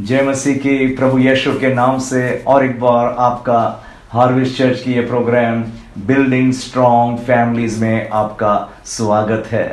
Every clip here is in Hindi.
जय मसीह की प्रभु यीशु के नाम से और एक बार आपका हार्वेस्ट चर्च की ये प्रोग्राम बिल्डिंग स्ट्रॉन्ग फैमिलीज में आपका स्वागत है।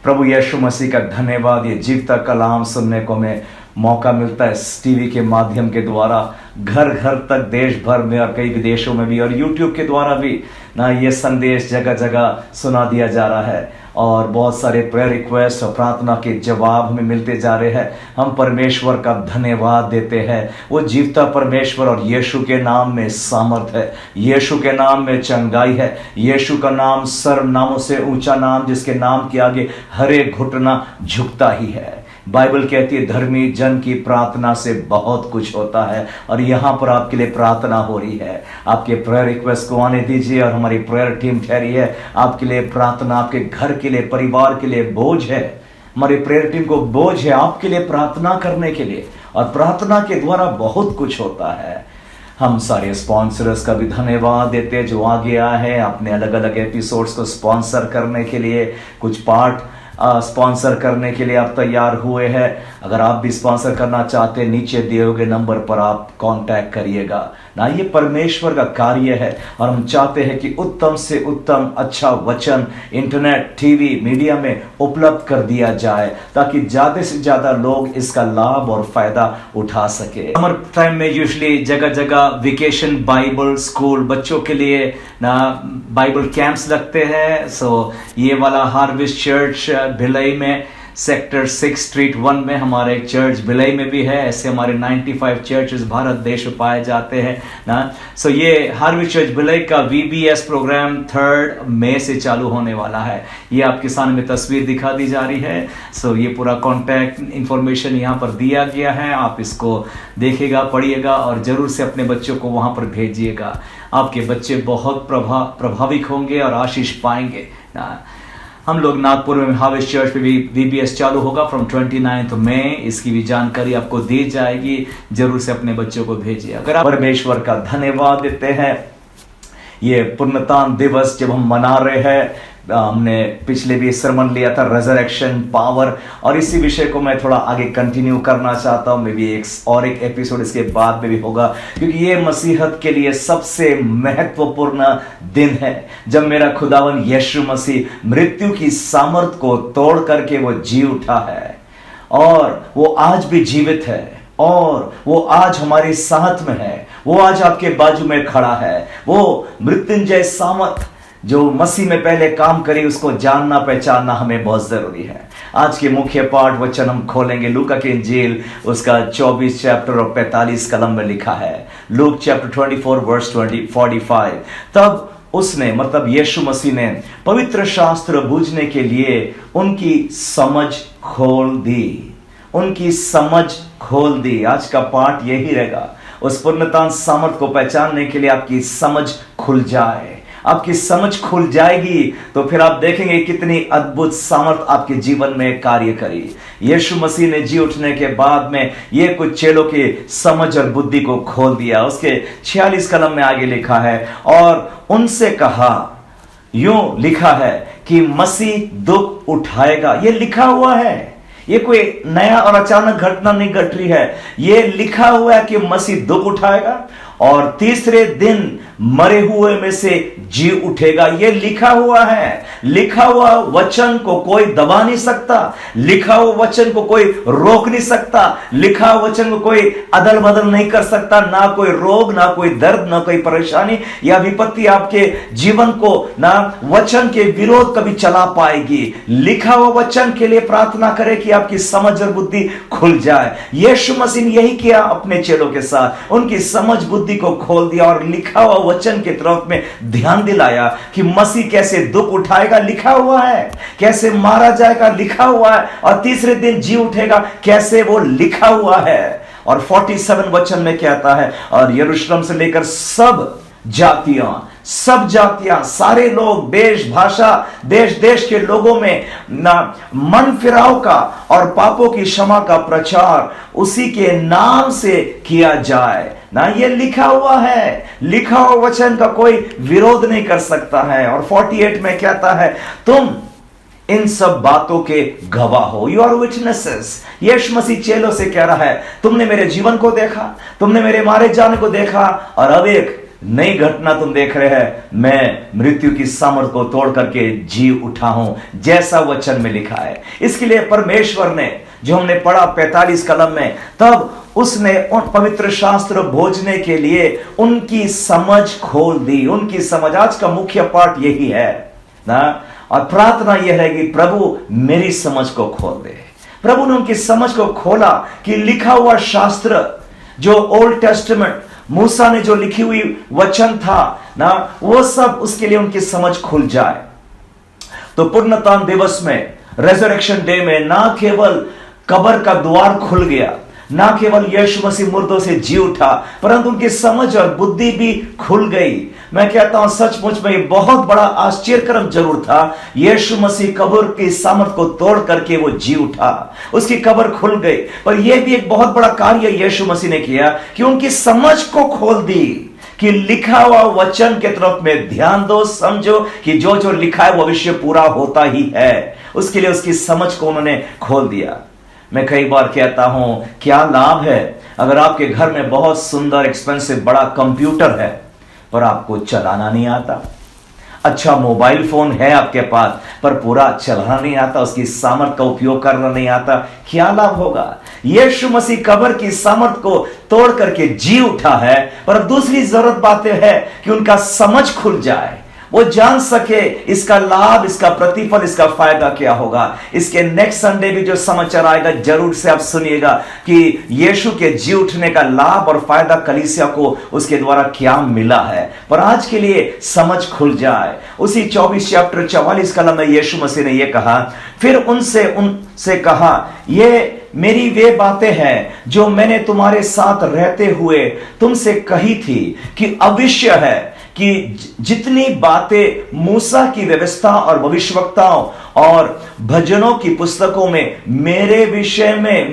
प्रभु यीशु मसीह का धन्यवाद। ये जीवता कलाम सुनने को हमें मौका मिलता है इस टीवी के माध्यम के द्वारा, घर घर तक देश भर में और कई विदेशों में भी, और यूट्यूब के द्वारा भी ना ये संदेश जगह जगह सुना दिया जा रहा है। और बहुत सारे प्रेयर रिक्वेस्ट और प्रार्थना के जवाब हमें मिलते जा रहे हैं। हम परमेश्वर का धन्यवाद देते हैं। वो जीवता परमेश्वर, और यीशु के नाम में सामर्थ है, यीशु के नाम में चंगाई है। यीशु का नाम सर्व नामों से ऊंचा नाम, जिसके नाम के आगे हर एक घुटना झुकता ही है। बाइबल कहती है धर्मी जन की प्रार्थना से बहुत कुछ होता है, और यहाँ पर आपके लिए प्रार्थना हो रही है। आपके प्रेयर रिक्वेस्ट को आने दीजिए, और हमारी प्रेयर टीम ठहरी है आपके लिए प्रार्थना। आपके घर के लिए, परिवार के लिए बोझ है, हमारी प्रेयर टीम को बोझ है आपके लिए प्रार्थना करने के लिए, और प्रार्थना के द्वारा बहुत कुछ होता है। हम सारे स्पॉन्सर्स का भी धन्यवाद देते हैं जो आगे आए हैं अपने अलग अलग एपिसोड्स को स्पॉन्सर करने के लिए। कुछ पार्ट स्पॉन्सर करने के लिए आप तैयार हुए हैं। अगर आप भी स्पॉन्सर करना चाहते हैं, नीचे दिए हुए नंबर पर आप कांटेक्ट करिएगा ना। ये परमेश्वर का कार्य है, और हम चाहते हैं कि उत्तम से उत्तम अच्छा वचन इंटरनेट, टीवी, मीडिया में उपलब्ध कर दिया जाए, ताकि ज्यादा से ज्यादा लोग इसका लाभ और फायदा उठा सके। समर टाइम में यूजुअली जगह जगह वेकेशन बाइबल स्कूल बच्चों के लिए ना बाइबल कैंप्स लगते हैं। सो ये वाला हार्वेस्ट चर्च भिलाई में सेक्टर 6 स्ट्रीट 1 में हमारा एक चर्च भिलाई में भी है। ऐसे हमारे 95 चर्चेस भारत देश में पाए जाते हैं ना। सो ये हार्वेस्ट चर्च भिलाई का VBS प्रोग्राम 3 मई से चालू होने वाला है। ये आपके सामने में तस्वीर दिखा दी जा रही है। सो ये पूरा कॉन्टैक्ट इंफॉर्मेशन यहाँ पर दिया गया है। आप इसको देखिएगा, पढ़िएगा, और जरूर से अपने बच्चों को वहाँ पर भेजिएगा। आपके बच्चे बहुत प्रभावित होंगे और आशीष पाएंगे ना। हम लोग नागपुर में हार्वेस्ट चर्च पे भी VBS चालू होगा फ्रॉम 29 मई। इसकी भी जानकारी आपको दी जाएगी। जरूर से अपने बच्चों को भेजिए। अगर आप परमेश्वर का धन्यवाद देते हैं, ये पुण्यतान दिवस जब हम मना रहे हैं, हमने पिछले भी सरमन लिया था रेजरेक्शन पावर, और इसी विषय को मैं थोड़ा आगे कंटिन्यू करना चाहता हूं। मे बी एक एपिसोड इसके बाद में भी होगा, क्योंकि ये मसीहत के लिए सबसे महत्वपूर्ण दिन है, जब मेरा खुदावन यीशु मसीह मृत्यु की सामर्थ को तोड़ करके वो जी उठा है, और वो आज भी जीवित है, और वो आज हमारे साथ में है। वो आज आपके बाजू में खड़ा है। वो मृत्युंजय सामर्थ जो मसीह में पहले काम करी, उसको जानना पहचानना हमें बहुत जरूरी है। आज के मुख्य पाठ वचन हम खोलेंगे लूका की इंजील, उसका 24 चैप्टर और 45 कलम में लिखा है। Luke chapter 24 verse 45। तब उसने, मतलब यीशु मसीह ने पवित्र शास्त्र बूझने के लिए उनकी समझ खोल दी। उनकी समझ खोल दी। आज का पाठ यही रहेगा। उस पूर्णता सामर्थ को पहचानने के लिए आपकी समझ खुल जाए। आपकी समझ खुल जाएगी तो फिर आप देखेंगे कितनी अद्भुत सामर्थ आपके जीवन में कार्य करी। यीशु मसीह ने जी उठने के बाद में ये कुछ चेलों की समझ और बुद्धि को खोल दिया। उसके 46 कलम में आगे लिखा है, और उनसे कहा, यूं लिखा है कि मसीह दुख उठाएगा। ये लिखा हुआ है, ये कोई नया और अचानक घटना नहीं घट रही है। ये लिखा हुआ है कि मसीह दुख उठाएगा और तीसरे दिन मरे हुए में से जी उठेगा। ये लिखा हुआ है। लिखा हुआ वचन को कोई दबा नहीं सकता। लिखा हुआ वचन को कोई रोक नहीं सकता। लिखा हुआ वचन को कोई अदल बदल नहीं कर सकता। ना कोई रोग, ना कोई दर्द, ना कोई परेशानी या विपत्ति आपके जीवन को ना वचन के विरोध कभी चला पाएगी। लिखा हुआ वचन के लिए प्रार्थना करें कि आपकी समझ और बुद्धि खुल जाए। यीशु मसीह ने यही किया अपने चेलों के साथ। उनकी समझ बुद्धि को खोल दिया और लिखा हुआ वचन की तरफ में ध्यान दिलाया कि मसीह कैसे दुख उठाएगा, लिखा हुआ है। कैसे मारा जाएगा, लिखा हुआ है। और तीसरे दिन जी उठेगा, कैसे वो लिखा हुआ है। और 47 वचन में कहता है, और यरूशलेम से लेकर सब जातियां, सारे लोग, देश, भाषा, देश देश के लोगों में ना मन फिराव का और पापों की क्षमा का प्रचार उसी के नाम से किया जाए ना। ये लिखा हुआ है। लिखा हुआ वचन का कोई विरोध नहीं कर सकता है। और 48 में कहता है, तुम इन सब बातों के गवाह हो। You are witnesses. Yeshu Masih चेलों से कह रहा है, तुमने मेरे जीवन को देखा, तुमने मेरे मारे जाने को देखा, और अब एक नई घटना तुम देख रहे हैं, मैं मृत्यु की सामर्थ को तोड़ करके जी उठा हूं, जैसा वचन में लिखा है। इसके लिए परमेश्वर ने, जो हमने पढ़ा 45 कलम में, तब उसने उन पवित्र शास्त्र भोजने के लिए उनकी समझ खोल दी, उनकी समझ। आज का मुख्य पाठ यही है ना, और प्रार्थना यह रहेगी, प्रभु मेरी समझ को खोल दे। प्रभु ने उनकी समझ को खोला कि लिखा हुआ शास्त्र, जो ओल्ड टेस्टमेंट, मूसा ने जो लिखी हुई वचन था ना, वो सब उसके लिए उनकी समझ खुल जाए। तो पुनरुत्थान दिवस में, रेजरेक्शन डे में, ना केवल कब्र का द्वार खुल गया, ना केवल यीशु मसीह मुर्दों से जी उठा, परंतु उनकी समझ और बुद्धि भी खुल गई। मैं कहता हूं सचमुच में ये बहुत बड़ा आश्चर्यकरम जरूर था। यीशु मसीह कब्र की सामर्थ को तोड़ करके वो जी उठा, उसकी कब्र खुल गई। पर यह भी एक बहुत बड़ा कार्य यीशु मसीह ने किया कि उनकी समझ को खोल दी, कि लिखा हुआ वचन के तरफ में ध्यान दो, समझो कि जो जो लिखा है वो अवश्य पूरा होता ही है। उसके लिए उसकी समझ को उन्होंने खोल दिया। मैं कई बार कहता हूं, क्या लाभ है अगर आपके घर में बहुत सुंदर एक्सपेंसिव बड़ा कंप्यूटर है पर आपको चलाना नहीं आता। अच्छा मोबाइल फोन है आपके पास पर पूरा चलाना नहीं आता, उसकी सामर्थ का उपयोग करना नहीं आता, क्या लाभ होगा? यीशु मसीह कब्र की सामर्थ को तोड़ करके जी उठा है, पर दूसरी जरूरत बातें है कि उनका समझ खुल जाए, वो जान सके इसका लाभ, इसका प्रतिफल, इसका फायदा क्या होगा। इसके नेक्स्ट संडे भी जो समाचार आएगा जरूर से आप सुनिएगा कि यीशु के जी उठने का लाभ और फायदा कलीसिया को उसके द्वारा क्या मिला है। पर आज के लिए समझ खुल जाए। उसी 24 चैप्टर 44 कलम में यीशु मसीह ने यह कहा, फिर उनसे कहा, ये मेरी वे बातें हैं जो मैंने तुम्हारे साथ रहते हुए तुमसे कही थी, कि अवश्य है कि जितनी बातें मूसा की व्यवस्था और भविष्यवक्ताओं और भजनों की पुस्तकों में मेरे विषय में,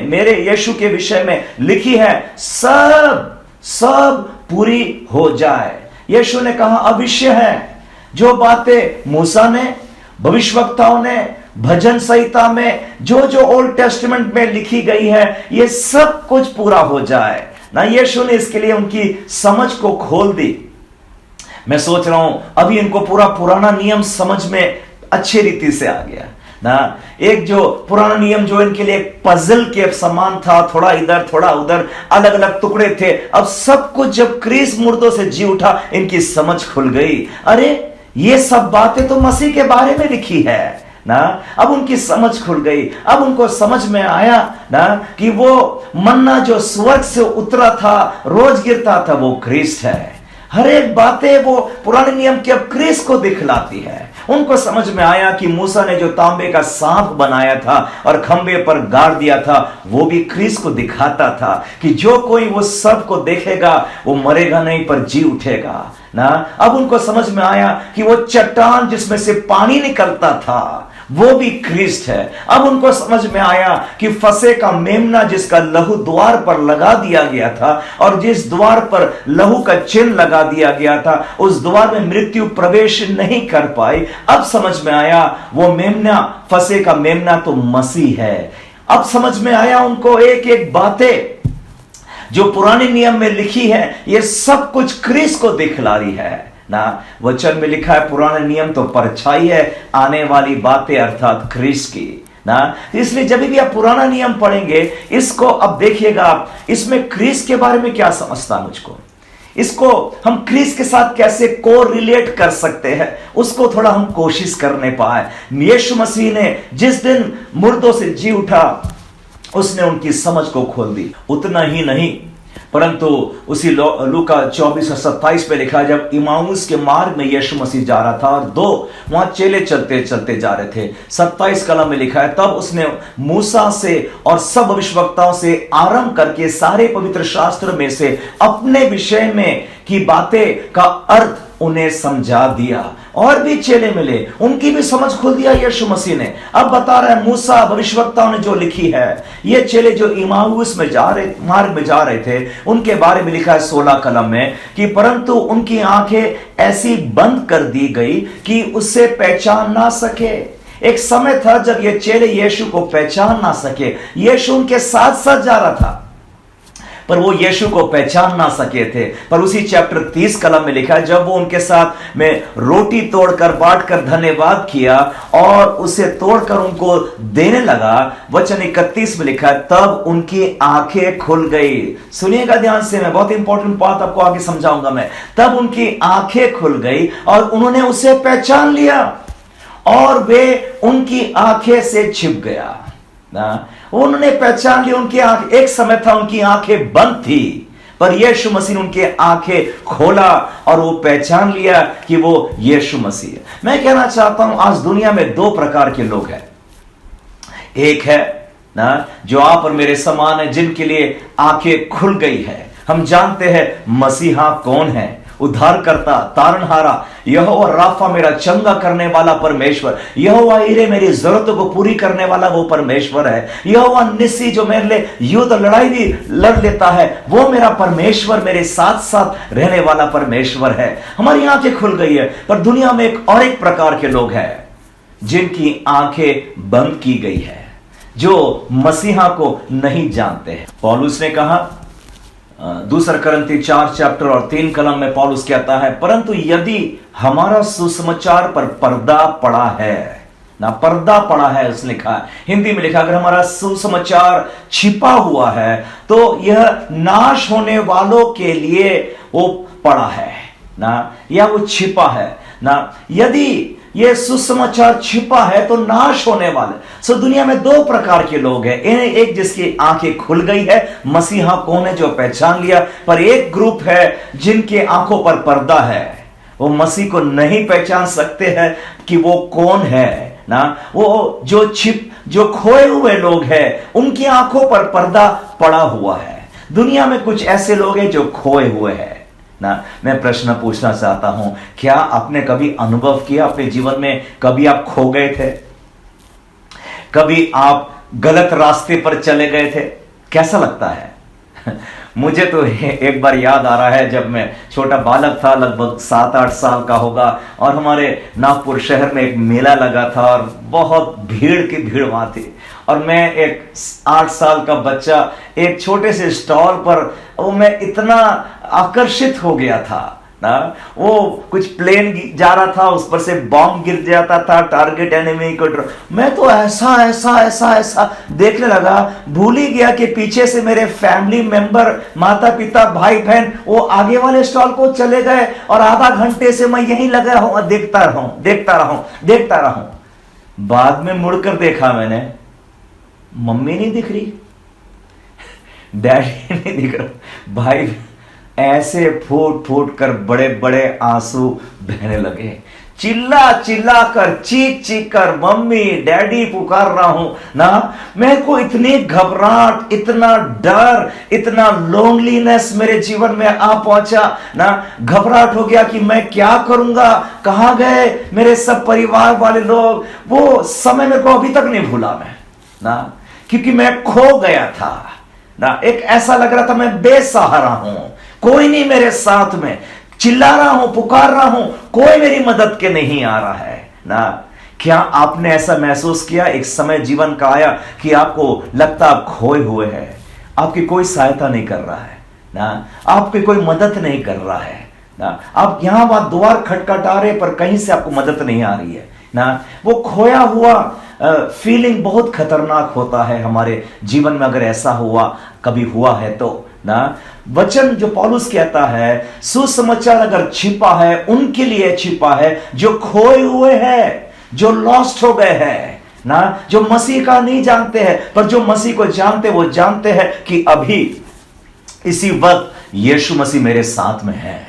मेरे यीशु के विषय में लिखी है, सब पूरी हो जाए। यीशु ने कहा अवश्य है, जो बातें मूसा ने, भविष्यवक्ताओं ने, भजन संहिता में, जो जो ओल्ड टेस्टामेंट में लिखी गई है, ये सब कुछ पूरा हो जाए ना। यीशु ने इसके लिए उनकी समझ को खोल दी। मैं सोच रहा हूं अभी इनको पूरा पुराना नियम समझ में अच्छी रीति से आ गया ना। एक जो पुराना नियम जो इनके लिए पजल के समान था, थोड़ा इधर थोड़ा उधर, अलग अलग टुकड़े थे, अब सब कुछ जब क्रिस मुर्दों से जी उठा, इनकी समझ खुल गई। अरे ये सब बातें तो मसीह के बारे में लिखी है ना। अब उनकी समझ खुल गई। अब उनको समझ में आया ना कि वो मन्ना जो स्वर्ग से उतरा था, रोज गिरता था, वो क्रिस्ट है। हर एक बातें वो पुराने नियम की अब क्रिस्ट को दिखलाती है। उनको समझ में आया कि मूसा ने जो तांबे का सांप बनाया था और खंबे पर गाड़ दिया था, वो भी क्रिस्ट को दिखाता था कि जो कोई वो सब को देखेगा वो मरेगा नहीं पर जी उठेगा ना। अब उनको समझ में आया कि वो चट्टान जिसमें से पानी निकलता था, वो भी क्रिस्ट है। अब उनको समझ में आया कि फसे का मेमना जिसका लहू द्वार पर लगा दिया गया था, और जिस द्वार पर लहू का चिन्ह लगा दिया गया था, उस द्वार में मृत्यु प्रवेश नहीं कर पाई। अब समझ में आया वो मेमना, फसे का मेमना तो मसीह है। अब समझ में आया उनको एक एक बातें जो पुराने नियम में लिखी है, ये सब कुछ क्रिस्ट को दिखला रही है ना। वचन में लिखा है पुराना नियम तो परछाई है आने वाली बातें अर्थात क्रिस्ट की ना। इसलिए जब भी आप पुराना नियम पढ़ेंगे, इसको अब देखिएगा आप, इसमें क्रिस्ट के बारे में क्या समझता मुझको, इसको हम क्रिस्ट के साथ कैसे को रिलेट कर सकते हैं, उसको थोड़ा हम कोशिश करने पाए। यीशु मसीह ने जिस दिन मुर्दों से जी उठा, उसने उनकी समझ को खोल दी। उतना ही नहीं, परंतु उसी लूका 24:27 पे लिखा है, जब इमाउस के मार्ग में यीशु मसीह जा रहा था और दो वहां चेले चलते चलते जा रहे थे, 27 कलम में लिखा है, तब उसने मूसा से और सब भविष्यवक्ताओं से आरंभ करके सारे पवित्र शास्त्र में से अपने विषय में की बातें का अर्थ उन्हें समझा दिया। और भी चेले मिले, उनकी भी समझ खोल दिया यीशु मसीह ने। अब बता रहे हैं मूसा भविष्यवक्ताओं ने जो लिखी है, ये चेले जो इमाउस में मार्ग में जा रहे थे, उनके बारे में लिखा है 16 कलम में कि परंतु उनकी आंखें ऐसी बंद कर दी गई कि उससे पहचान ना सके। एक समय था जब ये चेले यीशु को पहचान ना सके। यीशु उनके साथ साथ जा रहा था पर वो यीशु को पहचान ना सके थे। पर उसी चैप्टर 30 कलम में लिखा है, जब वो उनके साथ में रोटी तोड़कर बांटकर धन्यवाद किया और उसे तोड़कर उनको देने लगा, वचन 31 में लिखा है, तब उनकी आंखें खुल गई। सुनिएगा ध्यान से, मैं बहुत इंपॉर्टेंट बात आपको आगे समझाऊंगा मैं। तब उनकी आंखें खुल गई और उन्होंने उसे पहचान लिया और वे उनकी आंखें से छिप गया ना। उन्होंने पहचान लिया, उनकी आंख, एक समय था उनकी आंखें बंद थी पर यीशु मसीह ने उनकी आंखें खोला और वो पहचान लिया कि वो यीशु मसीह है। मैं कहना चाहता हूं आज दुनिया में दो प्रकार के लोग हैं। एक है ना जो आप और मेरे समान है, जिनके लिए आंखें खुल गई है। हम जानते हैं मसीहा कौन है, उद्धारकर्ता, तारणहारा, यहोवा राफा मेरा चंगा करने वाला परमेश्वर, यहोवा ईरे मेरी जरूरतों को पूरी करने वाला वो परमेश्वर है। यहोवा निस्सी जो मेरे लिए युद्ध लड़ाई भी लड़ लेता है, वो मेरा परमेश्वर, मेरे साथ साथ रहने वाला परमेश्वर है। हमारी आंखें खुल गई है। पर दुनिया में एक प्रकार के लोग हैं जिनकी आंखें बंद की गई है, जो मसीहा को नहीं जानते हैं। पौलुस ने कहा दूसरा करंती 4 चैप्टर और 3 कलम में पौलुस कहता है, परंतु यदि हमारा सुसमाचार पर पर्दा पड़ा है ना, पर्दा पड़ा है उसने लिखा है, हिंदी में लिखा, अगर हमारा सुसमाचार छिपा हुआ है तो यह नाश होने वालों के लिए वो पड़ा है ना, या वो छिपा है ना। यदि ये सुसमाचार छिपा है तो नाश होने वाले। सो दुनिया में दो प्रकार के लोग हैं। एक जिसकी आंखें खुल गई है, मसीहा कौन है जो पहचान लिया, पर एक ग्रुप है जिनके आंखों पर पर्दा है, वो मसीह को नहीं पहचान सकते हैं कि वो कौन है ना। वो जो खोए हुए लोग हैं, उनकी आंखों पर पर्दा पड़ा हुआ है। दुनिया में कुछ ऐसे लोग हैं जो खोए हुए हैं ना। मैं प्रश्न पूछना चाहता हूं, क्या आपने कभी अनुभव किया अपने जीवन में, कभी आप खो गए थे, कभी आप गलत रास्ते पर चले गए थे? कैसा लगता है? मुझे तो एक बार याद आ रहा है, जब मैं छोटा बालक था, लगभग 7-8 साल का होगा, और हमारे नागपुर शहर में एक मेला लगा था और बहुत भीड़ की भीड़ वहां थी। और मैं एक 8 साल का बच्चा एक छोटे से स्टॉल पर, वो मैं इतना आकर्षित हो गया था ना। वो कुछ प्लेन जा रहा था, उस पर से बॉम्ब गिर जाता था, टारगेट एनिमी को। मैं तो ऐसा ऐसा ऐसा ऐसा देखने लगा, भूल ही गया कि पीछे से मेरे फैमिली मेंबर, माता पिता, भाई बहन, वो आगे वाले स्टॉल को चले गए और आधा घंटे से मैं यहीं लगा हूं, देखता रहा हूं। बाद में मुड़कर देखा मैंने, मम्मी नहीं दिख रही, डैडी नहीं दिख रहा, भाई ऐसे फूट फूट कर बड़े बड़े आंसू बहने लगे। चिल्ला चिल्ला कर, चीख चीख कर मम्मी डैडी पुकार रहा हूं ना। मेरे को इतनी घबराहट, इतना डर, इतना लोनलीनेस मेरे जीवन में आ पहुंचा ना। घबराहट हो गया कि मैं क्या करूंगा, कहां गए मेरे सब परिवार वाले लोग। वो समय मेरे को अभी तक नहीं भूला मैं ना, क्योंकि मैं खो गया था ना। एक ऐसा लग रहा था मैं बेसहारा हूं, कोई नहीं मेरे साथ में, चिल्ला रहा हूं, पुकार रहा हूं, कोई मेरी मदद के नहीं आ रहा है ना। क्या आपने ऐसा महसूस किया? एक समय जीवन का आया कि आपको लगता आप खोए हुए हैं, आपकी कोई सहायता नहीं कर रहा है ना, आपकी कोई मदद नहीं कर रहा है ना। आप यहां वहां द्वार खटखटा रहे पर कहीं से आपको मदद नहीं आ रही है ना। वो खोया हुआ फीलिंग बहुत खतरनाक होता है हमारे जीवन में, अगर ऐसा कभी हुआ है तो ना। वचन जो पौलुस कहता है, सुसमाचार अगर छिपा है, उनके लिए छिपा है जो खोए हुए हैं, जो लॉस्ट हो गए हैं ना, जो मसीह का नहीं जानते हैं। पर जो मसीह को जानते, वो जानते हैं कि अभी इसी वक्त यीशु मसीह मेरे साथ में है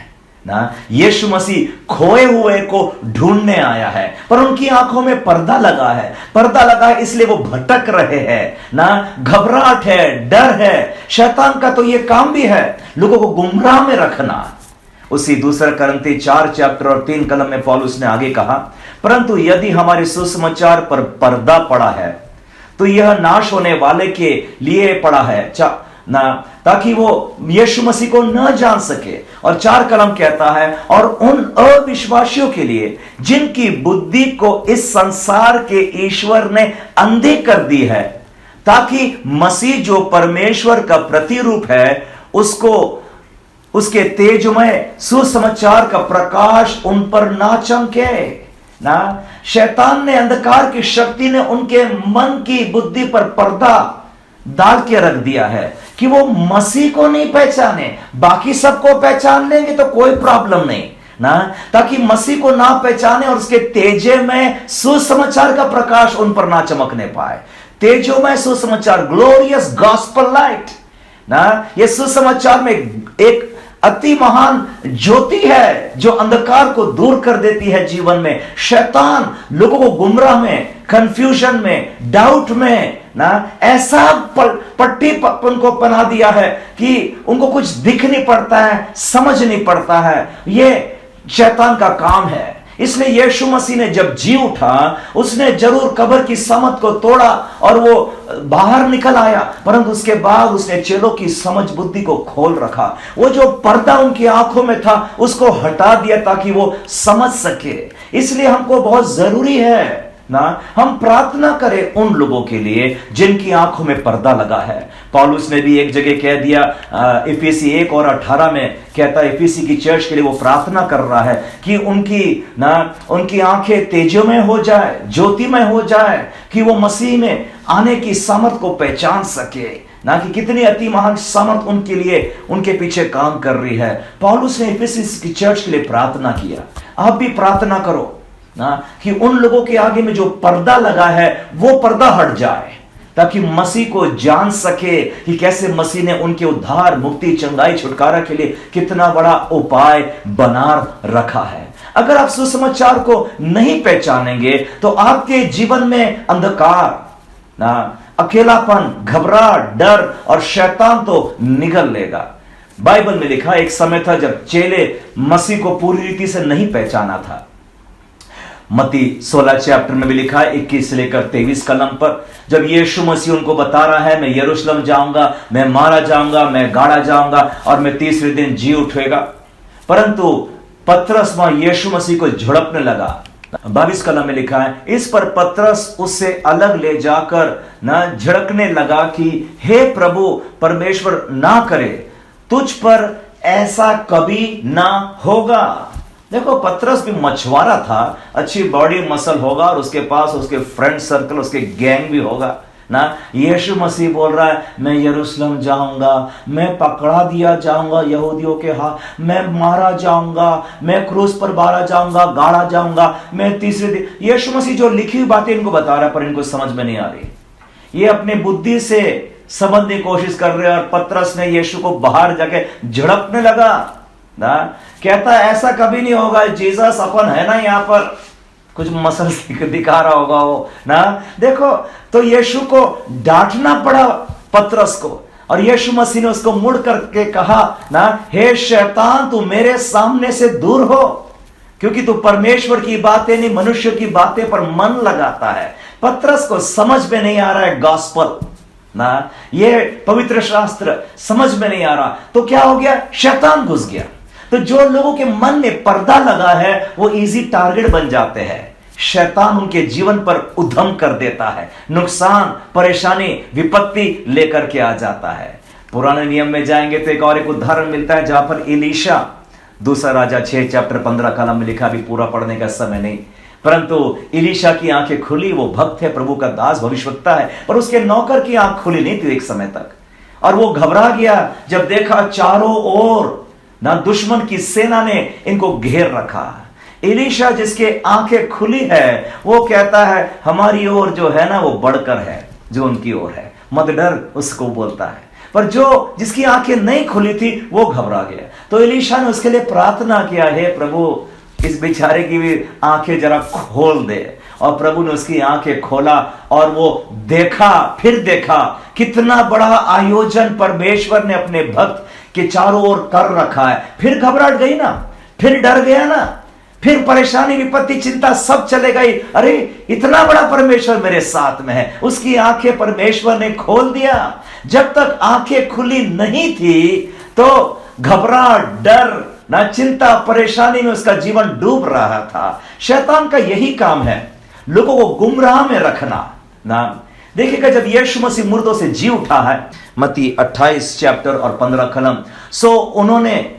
ना। यीशु मसीह खोए हुए को ढूंढने आया है, पर उनकी आंखों में पर्दा लगा है। पर्दा लगा है इसलिए वो भटक रहे हैं ना। घबराहट है, डर है। शैतान का तो ये काम भी है, लोगों को गुमराह में रखना। उसी दूसरा करंती 4 चैप्टर और 3 कलम में पौलुस ने आगे कहा, परंतु यदि हमारे सुसमाचार पर पर्दा पड़ा है तो यह नाश होने वाले के लिए पड़ा है ना, ताकि वो यीशु मसीह को न जान सके। और 4 कलम कहता है, और उन अविश्वासियों के लिए जिनकी बुद्धि को इस संसार के ईश्वर ने अंधे कर दी है, ताकि मसीह जो परमेश्वर का प्रतिरूप है उसको उसके तेजमय सुसमाचार का प्रकाश उन पर ना चमके ना। शैतान ने, अंधकार की शक्ति ने उनके मन की बुद्धि पर पर्दा डाल के रख दिया है कि वो मसीह को नहीं पहचाने, बाकी सबको पहचान लेंगे तो कोई प्रॉब्लम नहीं ना, ताकि मसीह को ना पहचाने और उसके तेजे में सुसमाचार का प्रकाश उन पर ना चमकने पाए। तेजो में सुसमाचार, ग्लोरियस गॉस्पेल लाइट ना, ये सुसमाचार में एक अति महान ज्योति है जो अंधकार को दूर कर देती है जीवन में। शैतान लोगों को गुमराह में, कंफ्यूजन में, डाउट में ना ऐसा पट्टी उनको बना दिया है कि उनको कुछ दिख नहीं पड़ता है, समझ नहीं पड़ता है। ये शैतान का काम है। इसलिए यीशु मसीह ने जब जी उठा, उसने जरूर कब्र की समझ को तोड़ा और वो बाहर निकल आया, परंतु उसके बाद उसने चेलों की समझ बुद्धि को खोल रखा। वो जो पर्दा उनकी आंखों में था उसको हटा दिया ताकि वो समझ सके। इसलिए हमको बहुत जरूरी है ना, हम प्रार्थना करें उन लोगों के लिए जिनकी आंखों में पर्दा लगा है। पौलुस ने भी एक जगह कह दिया, इफिसी 1 और 18 में कहता है, इफिसी की चर्च के लिए वो प्रार्थना कर रहा है कि उनकी आंखें तेजोमय हो जाए, ज्योतिमय हो जाए, कि वो मसीह में आने की सामर्थ को पहचान सके ना, कि कितनी अति महान सामर्थ उनके लिए, उनके पीछे काम कर रही है। पौलुस ने इफिसी की चर्च के लिए प्रार्थना किया। आप भी प्रार्थना करो ना कि उन लोगों के आगे में जो पर्दा लगा है वो पर्दा हट जाए, ताकि मसीह को जान सके कि कैसे मसीह ने उनके उद्धार, मुक्ति, चंगाई, छुटकारा के लिए कितना बड़ा उपाय बना रखा है। अगर आप सुसमाचार को नहीं पहचानेंगे तो आपके जीवन में अंधकार ना, अकेलापन, घबराहट, डर और शैतान तो निगल लेगा। बाइबल में लिखा, एक समय था जब चेले मसीह को पूरी रीति से नहीं पहचाना था। मत्ती 16 चैप्टर में भी लिखा है 21 से लेकर 23 कलम पर, जब यीशु मसीह उनको बता रहा है, मैं यरूशलेम जाऊंगा, मैं मारा जाऊंगा, मैं गाड़ा जाऊंगा और मैं तीसरे दिन जी उठेगा। परंतु पतरस वहां यीशु मसीह को झड़पने लगा। 22 कलम में लिखा है, इस पर पतरस उससे अलग ले जाकर ना झड़कने लगा कि हे प्रभु परमेश्वर ना करे, तुझ पर ऐसा कभी ना होगा। देखो, पतरस भी मछुआरा था, अच्छी बॉडी मसल होगा और उसके पास उसके फ्रेंड सर्कल, उसके गैंग भी होगा ना। यीशु मसीह बोल रहा है, मैं यरूशलेम जाऊंगा, मैं पकड़ा दिया जाऊंगा यहूदियों के हाथ, मैं मारा जाऊंगा, मैं क्रूस पर बारा जाऊंगा, गाड़ा जाऊंगा, मैं तीसरे दिन। यीशु मसीह जो लिखी हुई बातें इनको बता रहा है, पर इनको समझ में नहीं आ रही। ये अपने बुद्धि से समझने की कोशिश कर रहे हैं। और पतरस ने यीशु को बाहर जाके झड़पने लगा ना, कहता है ऐसा कभी नहीं होगा, जीसस अपन है ना यहाँ पर, कुछ मसल दिखा रहा होगा वो ना। देखो, तो यीशु को डांटना पड़ा पतरस को, और यीशु मसीह ने उसको मुड़ करके कहा ना, हे शैतान, तू मेरे सामने से दूर हो, क्योंकि तू परमेश्वर की बातें नहीं मनुष्य की बातें पर मन लगाता है। पतरस को समझ में नहीं आ रहा है गॉस्पेल ना, ये पवित्र शास्त्र समझ में नहीं आ रहा, तो क्या हो गया, शैतान घुस गया। तो जो लोगों के मन में पर्दा लगा है वो इजी टारगेट बन जाते हैं। शैतान उनके जीवन पर उद्यम कर देता है, नुकसान, परेशानी, विपत्ति लेकर के आ जाता है। पुराने नियम में जाएंगे तो एक और एक उदाहरण मिलता है, जहां पर एलीशा, दूसरा राजा 6 चैप्टर 15 कलम में लिखा, भी पूरा पढ़ने का समय नहीं, परंतु एलीशा की आंखें खुली। वो भक्त है, प्रभु का दास, भविष्यवक्ता है, पर उसके नौकर की आंख खुली नहीं थी एक समय तक, और वो घबरा गया जब देखा चारों ओर ना दुश्मन की सेना ने इनको घेर रखा। एलीशा जिसके आंखें खुली है, वो कहता है हमारी ओर जो है ना वो बढ़कर है जो उनकी ओर है, मत डर, उसको बोलता है। पर जो जिसकी आंखें नहीं खुली थी वो घबरा गया। तो एलीशा ने उसके लिए प्रार्थना किया, हे प्रभु इस बेचारे की भी आंखें जरा खोल दे। और प्रभु ने उसकी आंखें खोला और वो देखा, फिर देखा कितना बड़ा आयोजन परमेश्वर ने अपने भक्त कि चारों ओर कर रखा है, फिर घबराहट गई ना, फिर डर गया ना, फिर परेशानी, विपत्ति, चिंता सब चले गई। अरे इतना बड़ा परमेश्वर मेरे साथ में है। उसकी आंखें परमेश्वर ने खोल दिया। जब तक आंखें खुली नहीं थी तो घबराहट, डर, ना चिंता, परेशानी में उसका जीवन डूब रहा था। शैतान का यही काम है, लोगों को गुमराह में रखना ना। देखिएगा, जब यीशु मसीह मुर्दों से जी उठा है, मत्ती 28 चैप्टर और 15 कलम, सो उन्होंने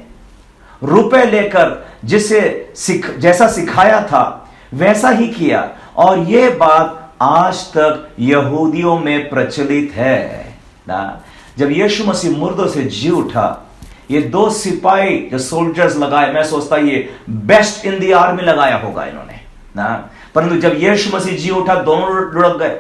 रुपए लेकर जैसा सिखाया था वैसा ही किया, और यह बात आज तक यहूदियों में प्रचलित है ना। जब यीशु मसीह मुर्दों से जी उठा, ये 2 सिपाही जो सोल्जर्स लगाए, मैं सोचता ये बेस्ट इन दी आर्मी लगाया होगा इन्होंने ना, परंतु जब यीशु मसीह जी उठा, दोनों लुढ़क गए।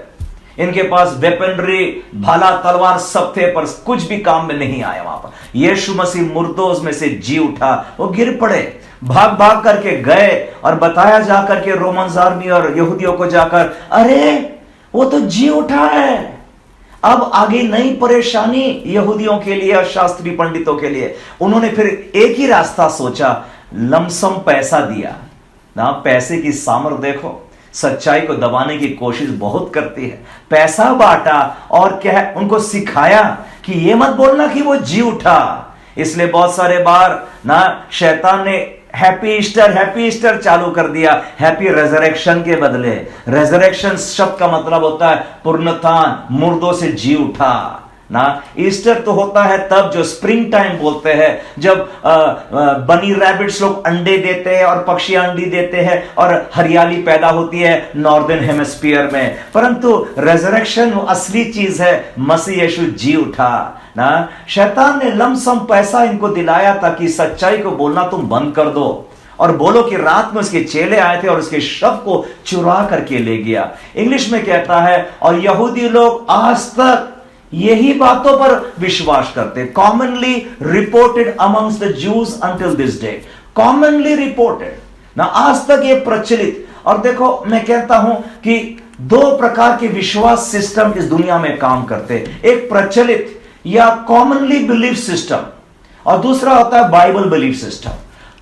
इनके पास वेपनरी, भाला, तलवार सब थे, पर कुछ भी काम में नहीं आया वहां पर। यीशु मसीह मुर्दों में से जी उठा, वो गिर पड़े, भाग भाग करके गए और बताया जाकर के रोमन आर्मी और यहूदियों को जाकर, अरे वो तो जी उठा है। अब आगे नई परेशानी यहूदियों के लिए और शास्त्री पंडितों के लिए। उन्होंने फिर एक ही रास्ता सोचा, लमसम पैसा दिया ना। पैसे की सामर्थ देखो, सच्चाई को दबाने की कोशिश बहुत करती है। पैसा बांटा और क्या है, उनको सिखाया कि ये मत बोलना कि वो जी उठा। इसलिए बहुत सारे बार ना शैतान ने हैप्पी ईस्टर चालू कर दिया, हैप्पी रेजरेक्शन के बदले। रेजरेक्शन शब्द का मतलब होता है पुनरुत्थान, मुर्दों से जी उठा ना। ईस्टर तो होता है तब, जो स्प्रिंग टाइम बोलते हैं, जब बनी रैबिट्स लोग अंडे देते हैं और पक्षी अंडी देते हैं और हरियाली पैदा होती है नॉर्दर्न हेमिस्फीयर में। परंतु रेजरेक्शन असली चीज है, मसीह यीशु जी उठा ना। शैतान ने लमसम पैसा इनको दिलाया ताकि सच्चाई को बोलना तुम बंद कर दो और बोलो कि रात में उसके चेले आए थे और उसके शव को चुरा करके ले गया। इंग्लिश में कहता है, और यहूदी लोग आज तक यही बातों पर विश्वास करते। Commonly reported amongst the Jews until this day, commonly reported ना, आज तक ये प्रचलित। और देखो, मैं कहता हूं कि 2 प्रकार के विश्वास सिस्टम इस दुनिया में काम करते। एक प्रचलित या कॉमनली बिलीव सिस्टम, और दूसरा होता है Bible believe system.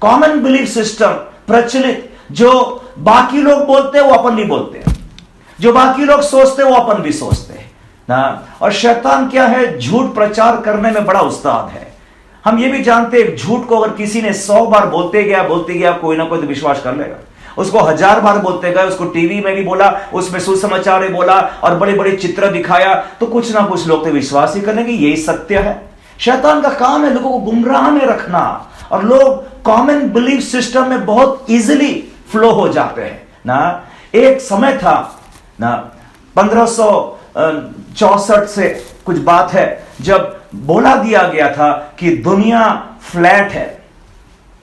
Common believe system, प्रचलित, जो बाकी लोग बोलते हैं वो अपन नहीं बोलते, जो बाकी लोग सोचते हैं वो अपन भी सोचते हैं ना। और शैतान क्या है, झूठ प्रचार करने में बड़ा उस्ताद है। हम ये भी जानते हैं, झूठ को अगर किसी ने 100 बार बोलते गया, कोई ना कोई तो विश्वास कर लेगा। उसको 1000 बार बोलते गए, उसको टीवी में भी बोला, उसमें सुसमाचार में बोला और बड़े बड़े चित्र दिखाया, तो कुछ ना कुछ लोग तो विश्वास ही करेंगे यही सत्य है। शैतान का काम है लोगों को गुमराह में रखना, और लोग कॉमन बिलीफ सिस्टम में बहुत इजीली फ्लो हो जाते हैं ना। एक समय था ना, 1564 से कुछ बात है, जब बोला दिया गया था कि दुनिया फ्लैट है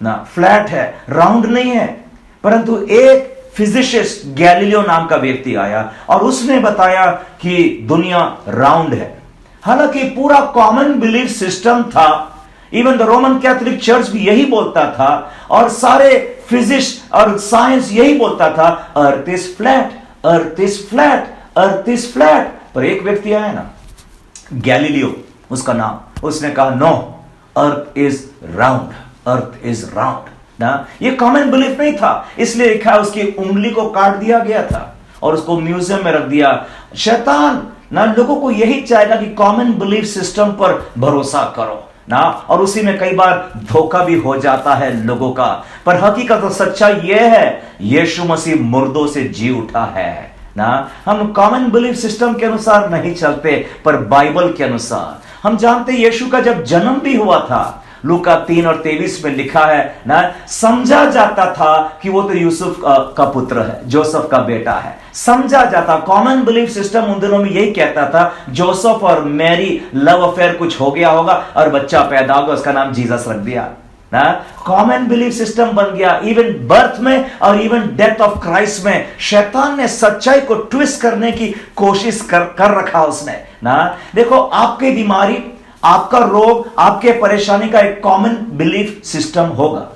ना, फ्लैट है, राउंड नहीं है। परंतु एक फिजिसिस्ट गैलीलियो नाम का व्यक्ति आया और उसने बताया कि दुनिया राउंड है। हालांकि पूरा कॉमन बिलीफ सिस्टम था, even the Roman Catholic church भी यही बोलता था, और सारे फिजिक्स और साइंस यही बोलता था, earth is flat, earth is flat, earth is flat. पर एक व्यक्ति आया ना, गैलीलियो उसका नाम, उसने कहा no, earth is round, earth is round ना। ये कॉमन बिलीफ नहीं था, इसलिए लिखा उसकी उंगली को काट दिया गया था और उसको म्यूजियम में रख दिया। शैतान ना लोगों को यही चाहेगा कि कॉमन बिलीफ सिस्टम पर भरोसा करो ना, और उसी में कई बार धोखा भी हो जाता है लोगों का। पर हकीकत और सच्चाई यह है, यीशु मसीह मुर्दों से जी उठा है ना। हम कॉमन बिलीफ सिस्टम के अनुसार नहीं चलते, पर बाइबल के अनुसार। हम जानते यीशु का जब जन्म भी हुआ था, लूका 3 और 23 में लिखा है ना, समझा जाता था कि वो तो यूसुफ का पुत्र है, जोसेफ का बेटा है, समझा जाता। कॉमन बिलीफ सिस्टम उन दिनों में यही कहता था, जोसेफ और मैरी लव अफेयर कुछ हो गया होगा और बच्चा पैदा होगा, उसका नाम जीसस रख दिया ना। कॉमन बिलीफ सिस्टम बन गया। इवन बर्थ में और इवन डेथ ऑफ क्राइस्ट में शैतान ने सच्चाई को ट्विस्ट करने की कोशिश कर रखा उसने ना। देखो, आपकी बीमारी, आपका रोग, आपके परेशानी का एक कॉमन बिलीफ सिस्टम होगा।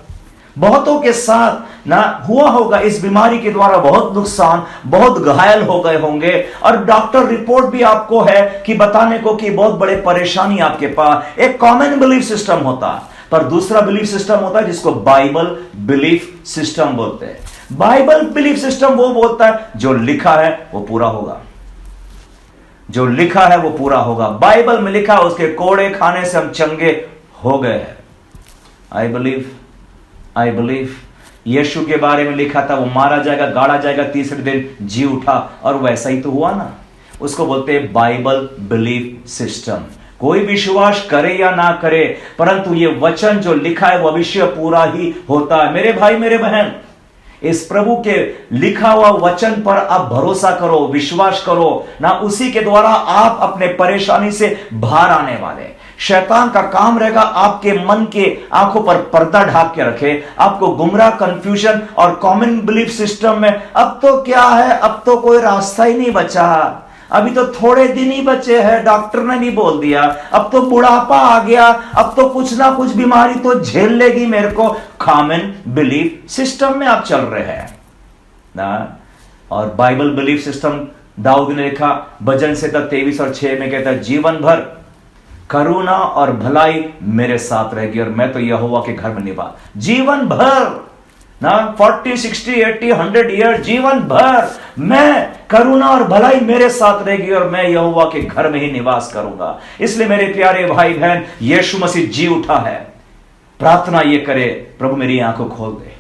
बहुतों के साथ ना हुआ होगा, इस बीमारी के द्वारा बहुत नुकसान, बहुत घायल हो गए होंगे, और डॉक्टर रिपोर्ट भी आपको है कि बताने को कि बहुत बड़े परेशानी आपके पास। एक कॉमन बिलीफ सिस्टम होता है, पर दूसरा बिलीफ सिस्टम होता है जिसको बाइबल बिलीफ सिस्टम बोलते हैं। बाइबल बिलीफ सिस्टम वो बोलता है जो लिखा है वो पूरा होगा, जो लिखा है वो पूरा होगा। बाइबल में लिखा उसके कोड़े खाने से हम चंगे हो गए हैं। आई बिलीव यीशु के बारे में लिखा था वो मारा जाएगा, गाड़ा जाएगा, तीसरे दिन जी उठा, और वैसा ही तो हुआ ना। उसको बोलते हैं बाइबल बिलीफ सिस्टम। कोई विश्वास करे या ना करे, परंतु ये वचन जो लिखा है वो अवश्य पूरा ही होता है। मेरे भाई मेरे बहन, इस प्रभु के लिखा हुआ वचन पर आप भरोसा करो, विश्वास करो ना, उसी के द्वारा आप अपने परेशानी से बाहर आने वाले। शैतान का काम रहेगा आपके मन के आंखों पर पर्दा ढाक के रखे, आपको गुमराह, कंफ्यूजन और कॉमन बिलीफ सिस्टम में अब तो क्या है, अब तो कोई रास्ता ही नहीं बचा, अभी तो थोड़े दिन ही बचे हैं, डॉक्टर ने भी बोल दिया, अब तो बुढ़ापा आ गया, अब तो कुछ ना कुछ बीमारी तो झेल लेगी मेरे को। कॉमन बिलीफ सिस्टम में आप चल रहे हैं ना। और बाइबल बिलीफ सिस्टम दाऊद ने लिखा भजन संहिता 23 और 6 में, कहता है जीवन भर करुणा और भलाई मेरे साथ रहेगी और मैं तो यहोवा के घर में निवास। जीवन भर ना, 40, 60, 80, 100 ईयर, जीवन भर मैं करुणा और भलाई मेरे साथ रहेगी और मैं यहोवा के घर में ही निवास करूंगा। इसलिए मेरे प्यारे भाई बहन, यीशु मसीह जी उठा है। प्रार्थना ये करे, प्रभु मेरी आंखों खोल दे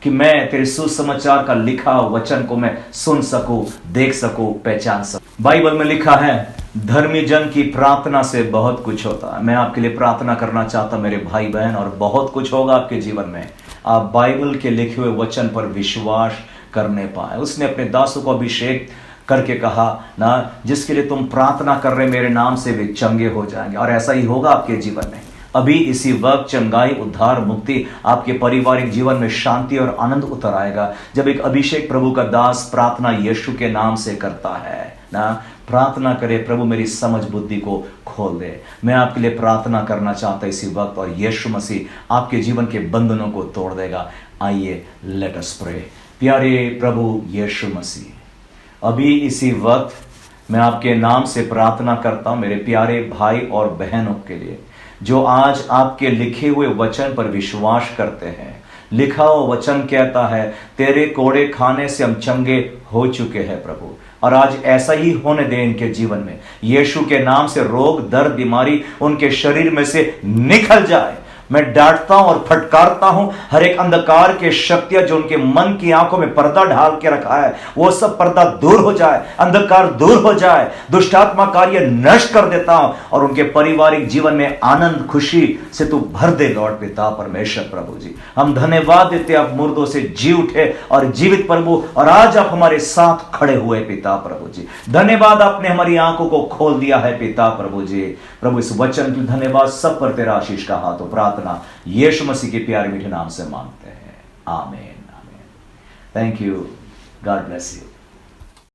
कि मैं तेरे सुसमाचार का लिखा वचन को मैं सुन सकूं, देख सकूं, पहचान सकूं। बाइबल में लिखा है धर्मी जन की प्रार्थना से बहुत कुछ होता है। मैं आपके लिए प्रार्थना करना चाहता मेरे भाई बहन, और बहुत कुछ होगा आपके जीवन में। आप बाइबल के लिखे हुए वचन पर विश्वास करने पाए। उसने अपने दासों को अभिषेक करके कहा ना, जिसके लिए तुम प्रार्थना कर रहे मेरे नाम से वे चंगे हो जाएंगे, और ऐसा ही होगा आपके जीवन में। अभी इसी वक्त चंगाई, उद्धार, मुक्ति, आपके पारिवारिक जीवन में शांति और आनंद उतर आएगा जब एक अभिषेक प्रभु का दास प्रार्थना यीशु के नाम से करता है ना। प्रार्थना करे, प्रभु मेरी समझ बुद्धि को खोल दे। मैं आपके लिए प्रार्थना करना चाहता इसी वक्त, और यीशु मसीह आपके जीवन के बंधनों को तोड़ देगा। आइए लेट अस प्रे। प्यारे प्रभु यीशु मसीह, अभी इसी वक्त मैं आपके नाम से प्रार्थना करता हूं मेरे प्यारे भाई और बहनों के लिए जो आज आपके लिखे हुए वचन पर विश्वास करते हैं। लिखा हुआ वचन कहता है तेरे कोड़े खाने से हम चंगे हो चुके हैं प्रभु, और आज ऐसा ही होने दे इनके जीवन में। यीशु के नाम से रोग, दर्द, बीमारी उनके शरीर में से निकल जाए। मैं डांटता हूं और फटकारता हूं हर एक अंधकार के शक्तियां जो उनके मन की आंखों में पर्दा ढाल के रखा है, वो सब पर्दा दूर हो जाए, अंधकार दूर हो जाए, दुष्टात्मा कार्य नष्ट कर देता हूं, और उनके पारिवारिक जीवन में आनंद, खुशी से तू भर दे लॉर्ड पिता परमेश्वर। प्रभु जी, हम धन्यवाद देते आप मुर्दों से जी उठे और जीवित प्रभु, और आज आप हमारे साथ खड़े हुए पिता प्रभु जी। धन्यवाद, आपने हमारी आंखों को खोल दिया है पिता प्रभु जी। प्रभु इस वचन के धन्यवाद, सब पर तेरा आशीष का हाथ हो। प्रार्थना यीशु मसीह के प्यारे मीठे नाम से मांगते हैं, आमीन आमीन। Thank you, God bless you.